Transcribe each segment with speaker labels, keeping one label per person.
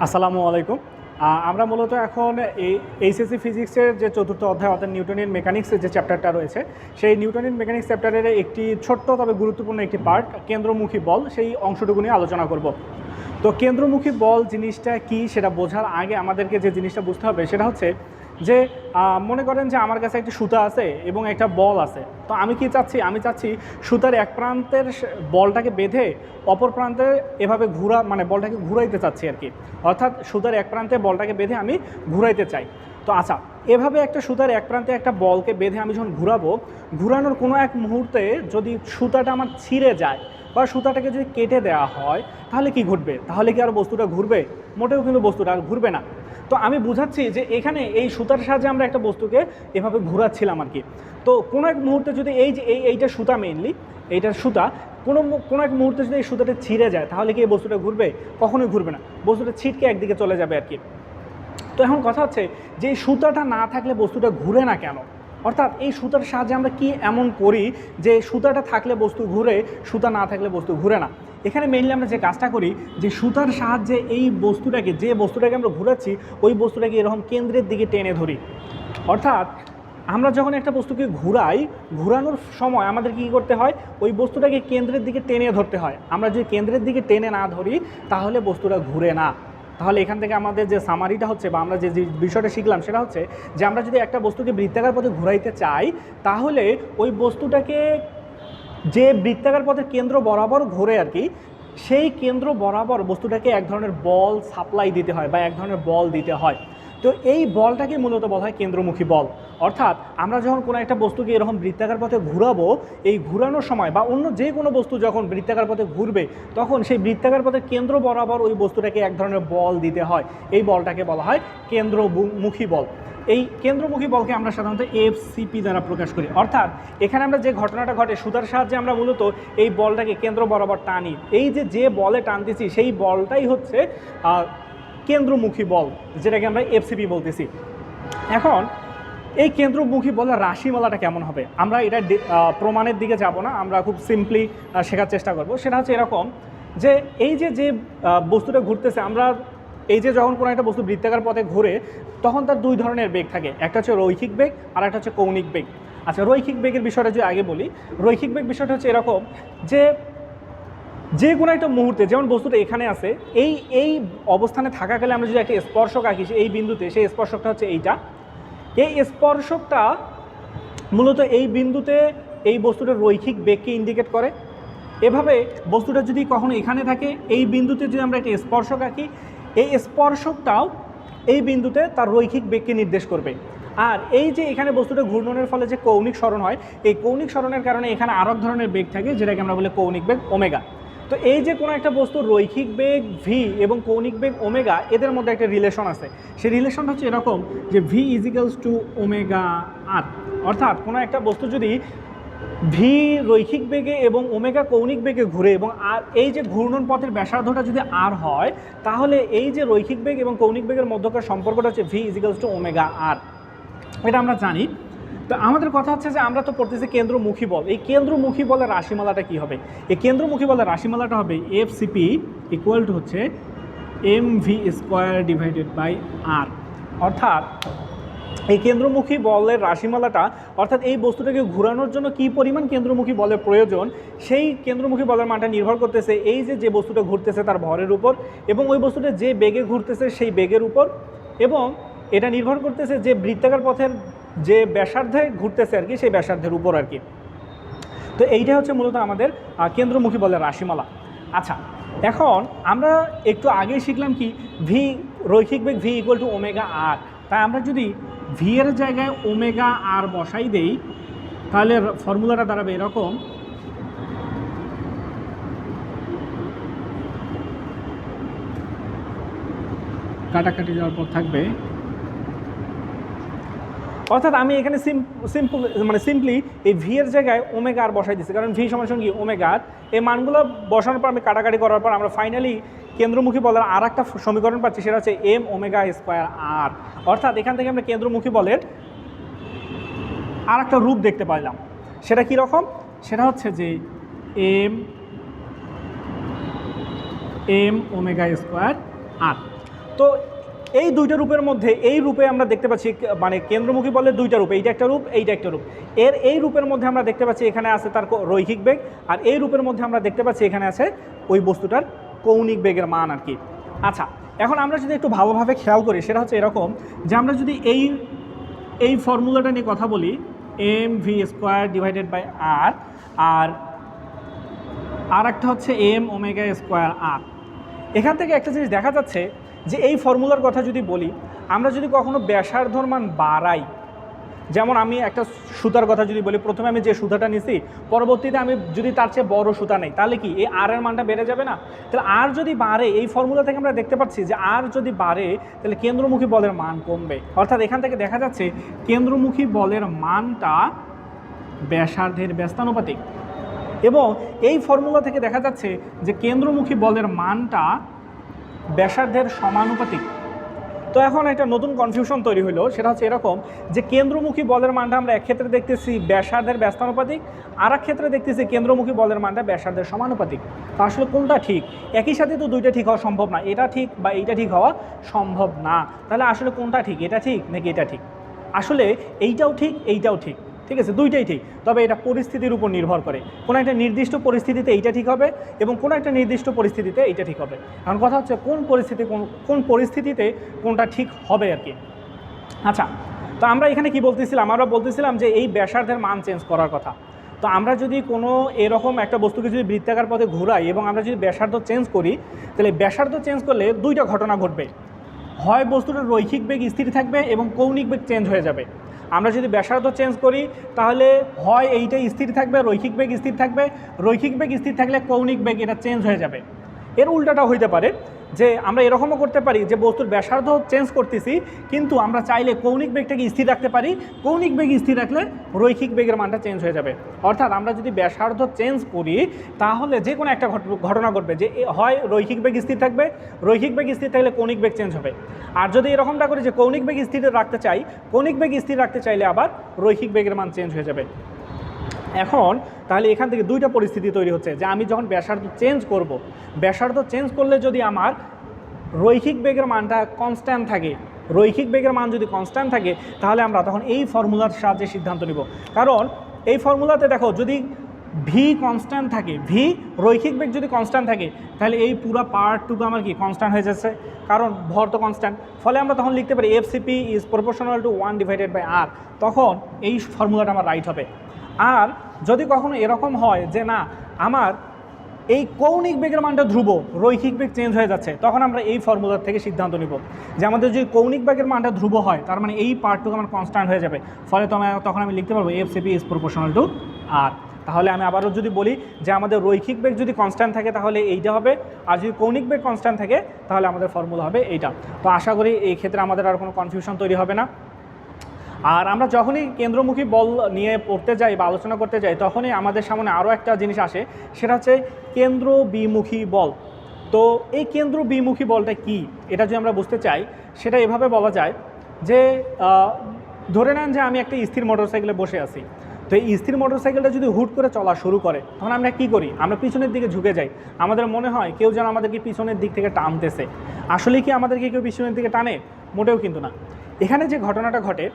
Speaker 1: আসসালামু আলাইকুম। আমরা মূলত এখন এই এইচএসসি ফিজিক্সের যে চতুর্থ অধ্যায় অর্থাৎ নিউটনের মেকানিক্সের যে চ্যাপ্টারটা রয়েছে, সেই নিউটনের মেকানিক্স চ্যাপ্টারের একটি ছোট্ট তবে গুরুত্বপূর্ণ একটি পার্ট কেন্দ্রমুখী বল, সেই অংশটুকু নিয়ে আলোচনা করব। তো কেন্দ্রমুখী বল জিনিসটা কি সেটা বোঝার আগে আমাদেরকে যে জিনিসটা বুঝতে হবে সেটা হচ্ছে যে মনে করেন যে আমার কাছে একটি সুতা আছে এবং একটা বল আছে। তো আমি কি চাচ্ছি, আমি চাচ্ছি সুতার এক প্রান্তের বলটাকে বেঁধে অপর প্রান্তে এভাবে মানে বলটাকে ঘুরাইতে চাচ্ছি আর কি। অর্থাৎ সুতার এক প্রান্তে বলটাকে বেঁধে আমি ঘুরাইতে চাই। তো আচ্ছা, এভাবে একটা সুতার এক প্রান্তে একটা বলকে বেঁধে আমি যখন ঘুরাবো, ঘুরানোর কোনো এক মুহূর্তে যদি সুতাটা আমার ছিঁড়ে যায় বা সুতাটাকে যদি কেটে দেওয়া হয়, তাহলে কি ঘটবে? তাহলে কি আর বস্তুটা ঘুরবে? মোটেও কিন্তু বস্তুটা আর ঘুরবে না। তো আমি বুঝাচ্ছি যে এখানে এই সুতার সাহায্যে আমরা একটা বস্তুকে এভাবে ঘুরাচ্ছিলাম আর কি। তো কোনো এক মুহূর্তে যদি এই যে এইটা সুতা, মেইনলি এইটার সুতা, কোনো এক মুহূর্তে যদি এই সুতাটা ছিঁড়ে যায়, তাহলে কি এই বস্তুটা ঘুরবে? কখনোই ঘুরবে না, বস্তুটা ছিটকে একদিকে চলে যাবে আর কি। তো এখন কথা হচ্ছে যে এই সুতাটা না থাকলে বস্তুটা ঘুরে না কেন? অর্থাৎ এই সুতার সাহায্যে আমরা কি এমন করি যে সুতাটা থাকলে বস্তু ঘুরে, সুতা না থাকলে বস্তু ঘুরে না? এখানে মেইনলি আমরা যে কাজটা করি যে সুতার সাহায্যে এই বস্তুটাকে, যে বস্তুটাকে আমরা ঘুরাচ্ছি, ওই বস্তুটাকে এরকম কেন্দ্রের দিকে টেনে ধরি। অর্থাৎ আমরা যখন একটা বস্তুকে ঘুরাই, ঘুরানোর সময় আমাদের কী করতে হয়? ওই বস্তুটাকে কেন্দ্রের দিকে টেনে ধরতে হয়। আমরা যদি কেন্দ্রের দিকে টেনে না ধরি, তাহলে বস্তুটা ঘুরে না। তাহলে এখান থেকে আমাদের যে সামারিটা হচ্ছে বা আমরা যে বিষয়টা শিখলাম সেটা হচ্ছে যে আমরা যদি একটা বস্তুকে বৃত্তাকার পথে ঘুরাইতে চাই, তাহলে ওই বস্তুটাকে যে বৃত্তাকার পথের কেন্দ্র বরাবর ঘোরে আর কি, সেই কেন্দ্র বরাবর বস্তুটাকে এক ধরনের বল সাপ্লাই দিতে হয় বা এক ধরনের বল দিতে হয়। তো এই বলটাকে মূলত বলা হয় কেন্দ্রমুখী বল। অর্থাৎ আমরা যখন কোনো একটা বস্তুকে এরকম বৃত্তাকার পথে ঘুরাবো, এই ঘুরানোর সময় বা অন্য যে কোনো বস্তু যখন বৃত্তাকার পথে ঘুরবে, তখন সেই বৃত্তাকার পথের কেন্দ্র বরাবর ওই বস্তুটাকে এক ধরনের বল দিতে হয়। এই বলটাকে বলা হয় কেন্দ্রমুখী বল। এই কেন্দ্রমুখী বলকে আমরা সাধারণত এফসিপি দ্বারা প্রকাশ করি। অর্থাৎ এখানে আমরা যে ঘটনাটা ঘটে, সুতার সাহায্যে আমরা মূলত এই বলটাকে কেন্দ্র বরাবর টানি। এই যে বলে টানতেছি, সেই বলটাই হচ্ছে কেন্দ্রমুখী বল, যেটাকে আমরা এফসিপি বলতেছি। এখন এই কেন্দ্রমুখী বলের রাশিমালাটা কেমন হবে? আমরা এটা প্রমাণের দিকে যাব না, আমরা খুব সিম্পলি শেখার চেষ্টা করব। সেটা হচ্ছে এরকম যে এই যে বস্তুটা ঘুরতেছে, আমরা এই যে যখন কোনো একটা বস্তু বৃত্তাকার পথে ঘুরে, তখন তার দুই ধরনের বেগ থাকে। একটা হচ্ছে রৈখিক বেগ আর একটা হচ্ছে কৌণিক বেগ। আচ্ছা, রৈখিক বেগের বিষয়টা যদি আগে বলি, রৈখিক বেগ বিষয়টা হচ্ছে এরকম যে কোনো একটা মুহূর্তে, যেমন বস্তুটা এখানে আছে, এই অবস্থানে থাকাকালে আমরা যদি একটা স্পর্শক আঁকি এই বিন্দুতে, সেই স্পর্শকটা হচ্ছে এইটা। এই স্পর্শকটা মূলত এই বিন্দুতে এই বস্তুটার রৈখিক বেগকে ইন্ডিকেট করে। এভাবে বস্তুটা যদি কখনো এখানে থাকে, এই বিন্দুতে যদি আমরা একটা স্পর্শক আঁকি, এই স্পর্শকটাও এই বিন্দুতে তার রৈখিক বেগকে নির্দেশ করবে। আর এই যে এখানে বস্তুটা ঘূর্ণনের ফলে যে কৌণিক সরণ হয়, এই কৌণিক সরণের কারণে এখানে আরও এক ধরনের বেগ থাকে, যেটাকে আমরা বলি কৌণিক বেগ ওমেগা। তো এই যে কোনো একটা বস্তুর রৈখিক বেগ ভি এবং কৌণিক বেগ ওমেগা, এদের মধ্যে একটা রিলেশন আছে। সেই রিলেশনটা হচ্ছে এরকম যে ভি ইজিক্যালস টু ওমেগা আর। অর্থাৎ কোনো একটা বস্তু যদি ভি রৈখিক বেগে এবং ওমেগা কৌণিক বেগে ঘুরে, এবং আর এই যে ঘূর্ণন পথের ব্যাসার্ধটা যদি আর হয়, তাহলে এই যে রৈখিক বেগ এবং কৌণিক বেগের মধ্যকার সম্পর্কটা হচ্ছে ভি ইজিক্যালস টু ওমেগা আর। এটা আমরা জানি। তো আমাদের কথা হচ্ছে যে আমরা তো পড়তেছি কেন্দ্রমুখী বল। এই কেন্দ্রমুখী বলের রাশিমালাটা কী হবে? এই কেন্দ্রমুখী বলের রাশিমালাটা হবে এফসিপি ইকুয়াল টু হচ্ছে M V square divided by R. অর্থাৎ এই কেন্দ্রমুখী বলের রাশিমালাটা, অর্থাৎ এই বস্তুটাকে ঘোরানোর জন্য কী পরিমাণ কেন্দ্রমুখী বলের প্রয়োজন, সেই কেন্দ্রমুখী বলের মানটা নির্ভর করতেছে এই যে বস্তুটা ঘুরতেছে তার ভরের উপর, এবং ওই বস্তুটা যে বেগে ঘুরতেছে সেই বেগের উপর, এবং এটা নির্ভর করতেছে যে বৃত্তাকার পথের যে ব্যাসার্ধে ঘুরতেছে আর কি, সেই ব্যাসার্ধের উপর আর কি। তো এইটা হচ্ছে মূলত আমাদের কেন্দ্রমুখী বলের রাশিমালা। আচ্ছা, এখন আমরা একটু আগেই শিখলাম কি, ভি রৈখিক বেগ ভি ইকুয়াল টু ওমেগা আর। তাই আমরা যদি ভি এর জায়গায় ওমেগা আর বসাই দেই, তাহলে ফর্মুলাটা দাঁড়াবে এরকম। কাটাকাটি যাওয়ার পর থাকবে, অর্থাৎ আমি এখানে সিম্পলি এই ভি এর জায়গায় ওমেগা আর বসাই দিচ্ছি, কারণ ভি সমান কি ওমেগা আর। এই মানগুলো বসানোর পর আমি কাটাকাটি করার পর আমরা ফাইনালি কেন্দ্রমুখী বলের আর একটা সমীকরণ পাচ্ছি, সেটা হচ্ছে এম ওমেগা স্কোয়ার আর। অর্থাৎ এখান থেকে আমরা কেন্দ্রমুখী বলের আর একটা রূপ দেখতে পাইলাম। সেটা কীরকম? সেটা হচ্ছে যে এম ওমেগা স্কোয়ার আর। তো এই দুইটা রূপের মধ্যে এই রূপে আমরা দেখতে পাচ্ছি মানে কেন্দ্রমুখী বলের দুইটা রূপ, এইটা একটা রূপ, এইটা একটা রূপ। এই রূপের মধ্যে আমরা দেখতে পাচ্ছি এখানে আছে তার রৈখিক বেগ, আর এই রূপের মধ্যে আমরা দেখতে পাচ্ছি এখানে আছে ওই বস্তুটার কৌণিক বেগের মান আর কি। আচ্ছা, এখন আমরা যদি একটু ভালোভাবে খেয়াল করি সেটা হচ্ছে এরকম যে আমরা যদি এই ফর্মুলাটা নিয়ে কথা বলি, mv² / r, আর একটা হচ্ছে m⍵² এখান থেকে একটা জিনিস দেখা যাচ্ছে যে এই ফর্মুলার কথা যদি বলি, আমরা যদি কখনো ব্যাসার্ধর মান বাড়াই, যেমন আমি একটা সুতার কথা যদি বলি, প্রথমে আমি যে সুতাটা নিছি পরবর্তীতে আমি যদি তার চেয়ে বড় সুতা নেই, তাহলে কি এই আর এর মানটা বেড়ে যাবে না? তাহলে আর যদি বাড়ে, এই ফর্মুলা থেকে আমরা দেখতে পাচ্ছি যে আর যদি বাড়ে তাহলে কেন্দ্রমুখী বলের মান কমবে। অর্থাৎ এখান থেকে দেখা যাচ্ছে কেন্দ্রমুখী বলের মানটা ব্যাসার্ধের ব্যস্তানুপাতিক, এবং এই ফর্মুলা থেকে দেখা যাচ্ছে যে কেন্দ্রমুখী বলের মানটা ব্যাসার্ধের সমানুপাতিক। তো এখন একটা নতুন কনফিউশন তৈরি হলো, সেটা হচ্ছে এরকম যে কেন্দ্রমুখী বলের মানটা আমরা এক ক্ষেত্রে দেখতেছি ব্যাসার্ধের ব্যস্তানুপাতিক, আর এক ক্ষেত্রে দেখতেছি কেন্দ্রমুখী বলের মানটা ব্যাসার্ধের সমানুপাতিক। তো আসলে কোনটা ঠিক? একই সাথে তো দুইটা ঠিক হওয়া সম্ভব না, এটা ঠিক বা এইটা ঠিক হওয়া সম্ভব না। তাহলে আসলে কোনটা ঠিক, এটা ঠিক নাকি এটা ঠিক? আসলে এইটাও ঠিক, এইটাও ঠিক, ঠিক আছে, দুইটাই ঠিক, তবে এটা পরিস্থিতির উপর নির্ভর করে। কোনো একটা নির্দিষ্ট পরিস্থিতিতে এইটা ঠিক হবে এবং কোনো একটা নির্দিষ্ট পরিস্থিতিতে এইটা ঠিক হবে। এখন কথা হচ্ছে কোন পরিস্থিতিতে কোনটা ঠিক হবে আর কি। আচ্ছা, তো আমরা এখানে কি বলতেছিলাম? আমরা বলতেছিলাম যে এই ব্যাসার্ধের মান চেঞ্জ করার কথা। তো আমরা যদি কোনো এরকম একটা বস্তুকে যদি বৃত্তাকার পথে ঘোরাই এবং আমরা যদি ব্যাসার্ধ চেঞ্জ করি, তাহলে ব্যাসার্ধ চেঞ্জ করলে দুইটা ঘটনা ঘটবে। হয় বস্তুটার রৈখিক বেগ স্থির থাকবে এবং কৌণিক বেগ চেঞ্জ হয়ে যাবে। আমরা যদি ব্যাসার্ধ চেঞ্জ করি তাহলে হয় এইটাই স্থির থাকবে, রৈখিক বেগ স্থির থাকবে, রৈখিক বেগ স্থির থাকলে কৌণিক বেগ এটা চেঞ্জ হয়ে যাবে। এর উল্টাটা হইতে পারে যে আমরা এরকমও করতে পারি যে বস্তুর ব্যাসার্ধ চেঞ্জ করতেছি কিন্তু আমরা চাইলে কৌণিক বেগটাকে স্থির রাখতে পারি, কৌণিক বেগ স্থির রাখলে রৈখিক বেগের মানটা চেঞ্জ হয়ে যাবে। অর্থাৎ আমরা যদি ব্যাসার্ধ চেঞ্জ করি তাহলে যে কোনো একটা ঘটনা ঘটবে, যে হয় রৈখিক বেগ স্থির থাকবে, রৈখিক বেগ স্থির থাকলে কৌণিক বেগ চেঞ্জ হবে। আর যদি এরকমটা করি যে কৌণিক বেগ স্থির রাখতে চাই, কৌণিক বেগ স্থির রাখতে চাইলে আবার রৈখিক বেগের মান চেঞ্জ হয়ে যাবে। এখন তাহলে এখান থেকে দুইটা পরিস্থিতি তৈরি হচ্ছে যে আমি যখন ব্যাসার্ধ চেঞ্জ করব, ব্যাসার্ধ চেঞ্জ করলে যদি আমার রৈখিক বেগের মানটা কনস্ট্যান্ট থাকে, রৈখিক বেগের মান যদি কনস্ট্যান্ট থাকে তাহলে আমরা তখন এই ফর্মুলার সাহায্যে সিদ্ধান্ত নিব। কারণ এই ফর্মুলাতে দেখো যদি ভি কনস্ট্যান্ট থাকে, ভি রৈখিক বেগ যদি কনস্ট্যান্ট থাকে তাহলে এই পুরো পার্টটুকু আমার কি কনস্ট্যান্ট হয়ে যাচ্ছে, কারণ ভর তো কনস্ট্যান্ট। ফলে আমরা তখন লিখতে পারি FCP is proportional to 1/r, তখন এই ফর্মুলাটা আমার রাইট হবে। আর যদি কখনো এরকম হয় যে না আমার এই কৌণিক বেগের মানটা ধ্রুব, রৈখিক বেগ চেঞ্জ হয়ে যাচ্ছে, তখন আমরা এই ফর্মুলার থেকে সিদ্ধান্ত নিব যে আমাদের যদি কৌণিক বেগের মানটা ধ্রুব হয় তার মানে এই পার্টটুকু আমার কনস্ট্যান্ট হয়ে যাবে। ফলে তখন আমি লিখতে পারবো এফসিপি ইজ প্রপোর্শনাল টু আর। তাহলে আমি আবারও যদি বলি যে আমাদের রৈখিক বেগ যদি কনস্ট্যান্ট থাকে তাহলে এইটা হবে, আর যদি কৌণিক বেগ কনস্ট্যান্ট থাকে তাহলে আমাদের ফর্মুলা হবে এইটা। তো আশা করি এই ক্ষেত্রে আমাদের আর কোনো কনফিউশন তৈরি হবে না। আর আমরা যখনই কেন্দ্রমুখী বল নিয়ে পড়তে যাই বা আলোচনা করতে যাই তখনই আমাদের সামনে আরও একটা জিনিস আসে, সেটা হচ্ছে কেন্দ্র বিমুখী বল। তো এই কেন্দ্র বিমুখী বলটা কি, এটা যদি আমরা বুঝতে চাই সেটা এভাবে বলা যায় যে ধরে নেন যে আমি একটা স্থির মোটরসাইকেলে বসে আছি। তো এই স্থির মোটরসাইকেলটা যদি হুট করে চলা শুরু করে তখন আমরা কি করি? আমরা পিছনের দিকে ঝুঁকে যাই। আমাদের মনে হয় কেউ যেন আমাদেরকে পিছনের দিক থেকে টানতেছে। আসলে কি আমাদেরকে কেউ পিছনের দিকে টানে? মোটেও কিন্তু না। এখানে যে ঘটনাটা ঘটে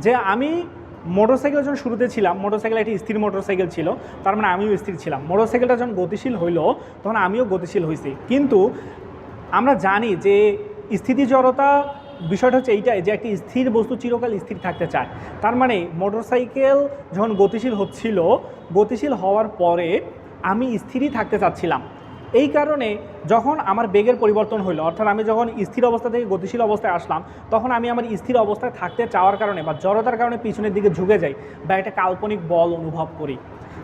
Speaker 1: যে আমি মোটরসাইকেল যখন শুরুতে ছিলাম, মোটরসাইকেল একটি স্থির মোটরসাইকেল ছিল, তার মানে আমিও স্থির ছিলাম। মোটরসাইকেলটা যখন গতিশীল হইল তখন আমিও গতিশীল হয়েছি। কিন্তু আমরা জানি যে স্থিতি জড়তা বিষয়টা হচ্ছে এইটাই যে একটি স্থির বস্তু চিরকাল স্থির থাকতে চায়। তার মানে মোটরসাইকেল যখন গতিশীল হচ্ছিল, গতিশীল হওয়ার পরে আমি স্থিরই থাকতে চাচ্ছিলাম। এই কারণে যখন আমার বেগের পরিবর্তন হলো, অর্থাৎ আমি যখন স্থির অবস্থা থেকে গতিশীল অবস্থায় আসলাম, তখন আমি আমার স্থির অবস্থায় থাকতে চাওয়ার কারণে বা জড়তার কারণে পিছনের দিকে ঝুঁকে যাই বা একটা কাল্পনিক বল অনুভব করি।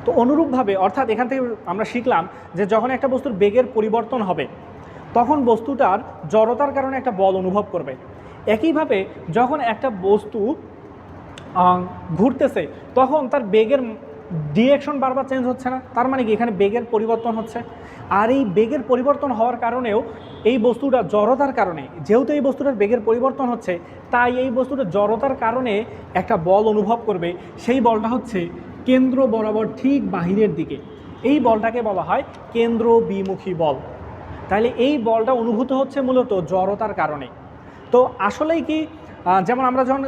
Speaker 1: তো অনুরূপভাবে অর্থাৎ এখান থেকে আমরা শিখলাম যে যখন একটা বস্তুর বেগের পরিবর্তন হবে তখন বস্তুটার জড়তার কারণে একটা বল অনুভব করবে। একইভাবে যখন একটা বস্তু ঘুরতেছে তখন তার বেগের ডিরেকশন বারবার চেঞ্জ হচ্ছে না, তার মানে কি এখানে বেগের পরিবর্তন হচ্ছে। আর এই বেগের পরিবর্তন হওয়ার কারণেও এই বস্তুটা জড়তার কারণে, যেহেতু এই বস্তুটার বেগের পরিবর্তন হচ্ছে তাই এই বস্তুটা জড়তার কারণে একটা বল অনুভব করবে। সেই বলটা হচ্ছে কেন্দ্র বরাবর ঠিক বাহিরের দিকে। এই বলটাকে বলা হয় কেন্দ্র বিমুখী বল। তাহলে এই বলটা অনুভূত হচ্ছে মূলত জড়তার কারণে। তো আসলেই কি যেমন আমরা যখন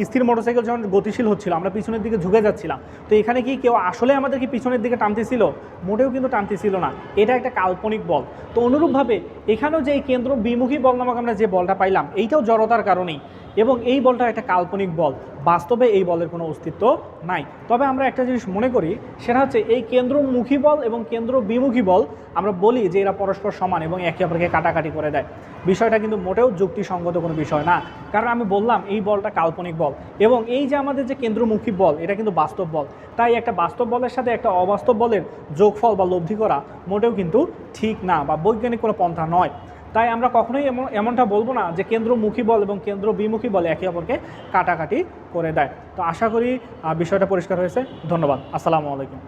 Speaker 1: স্থির মোটরসাইকেল যখন গতিশীল হচ্ছিল, আমরা পিছনের দিকে ঝুঁকে যাচ্ছিলাম, তো এখানে কি কেউ আসলে আমাদেরকে পিছনের দিকে টানতেছিল? মোটেও কিন্তু টানতেছিল না, এটা একটা কাল্পনিক বল। তো অনুরূপভাবে এখানেও যে এই কেন্দ্র বিমুখী বল নামক আমরা যে বলটা পাইলাম, এইটাও জড়তার কারণেই, এবং এই বলটা একটা কাল্পনিক বল, বাস্তবে এই বলের কোনো অস্তিত্ব নাই। তবে আমরা একটা জিনিস মনে করি, সেটা হচ্ছে এই কেন্দ্রমুখী বল এবং কেন্দ্র বিমুখী বল আমরা বলি যে এরা পরস্পর সমান এবং একে অপরকে কাটাকাটি করে দেয়। বিষয়টা কিন্তু মোটেও যুক্তিসঙ্গত কোনো বিষয় না, কারণ আমি বললাম এই বলটা কাল্পনিক বল, এবং এই যে আমাদের যে কেন্দ্রমুখী বল, এটা কিন্তু বাস্তব বল। তাই একটা বাস্তব বলের সাথে একটা অবাস্তব বলের যোগফল বা লব্ধি করা মোটেও কিন্তু ঠিক না, বা বৈজ্ঞানিক কোনো পন্থা নয়। তাই আমরা কখনোই এমনটা বলবো না যে কেন্দ্রমুখী বল এবং কেন্দ্র বিমুখী বল একে অপরকে কাটাকাটি করে দেয়। তো আশা করি বিষয়টা পরিষ্কার হয়েছে। ধন্যবাদ। আসসালামু আলাইকুম।